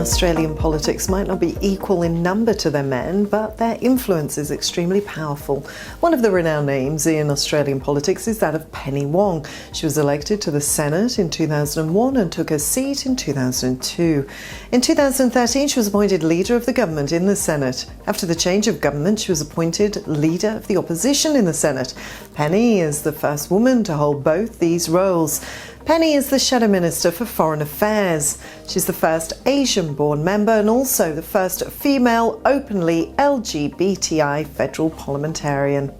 Australian politics might not be equal in number to their men, but their influence is extremely powerful. One of the renowned names in Australian politics is that of Penny Wong. She was elected to the Senate in 2001 and took her seat in 2002. In 2013, she was appointed Leader of the Government in the Senate. After the change of government, she was appointed Leader of the Opposition in the Senate. Penny is the first woman to hold both these roles. Penny is the Shadow Minister for Foreign Affairs. She's the first Asian-born member and also the first female openly LGBTI federal parliamentarian.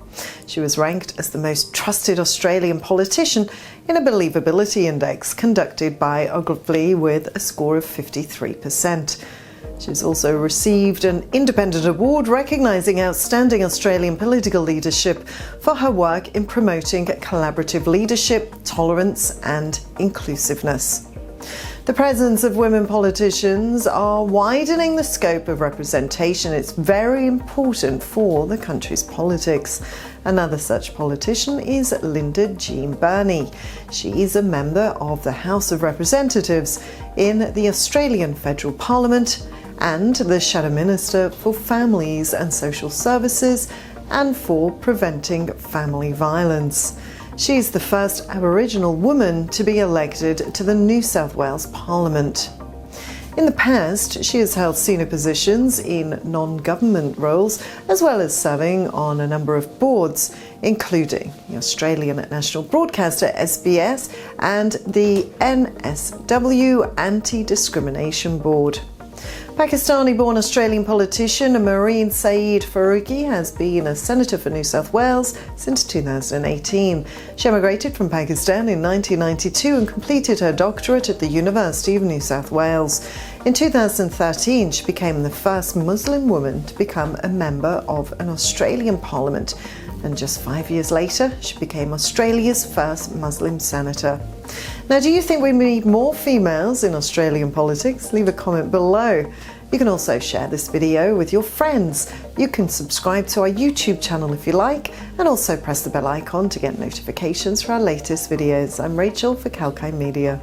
She was ranked as the most trusted Australian politician in a believability index conducted by Ogilvy with a score of 53%. She's also received an independent award recognising outstanding Australian political leadership for her work in promoting collaborative leadership, tolerance and inclusiveness. The presence of women politicians are widening the scope of representation. It's very important for the country's politics. Another such politician is Linda Jean Burney. She is a member of the House of Representatives in the Australian Federal Parliament and the Shadow Minister for Families and Social Services and for preventing family violence. She is the first Aboriginal woman to be elected to the New South Wales Parliament. In the past, she has held senior positions in non-government roles, as well as serving on a number of boards, including the Australian National Broadcaster SBS and the NSW Anti-Discrimination Board. Pakistani-born Australian politician MEHREEN FARUQI has been a senator for New South Wales since 2018. She emigrated from Pakistan in 1992 and completed her doctorate at the University of New South Wales. In 2013, she became the first Muslim woman to become a member of an Australian parliament. And just 5 years later, she became Australia's first Muslim senator. Now, do you think we need more females in Australian politics? Leave a comment below. You can also share this video with your friends. You can subscribe to our YouTube channel if you like, and also press the bell icon to get notifications for our latest videos. I'm Rachel for Kalkine Media.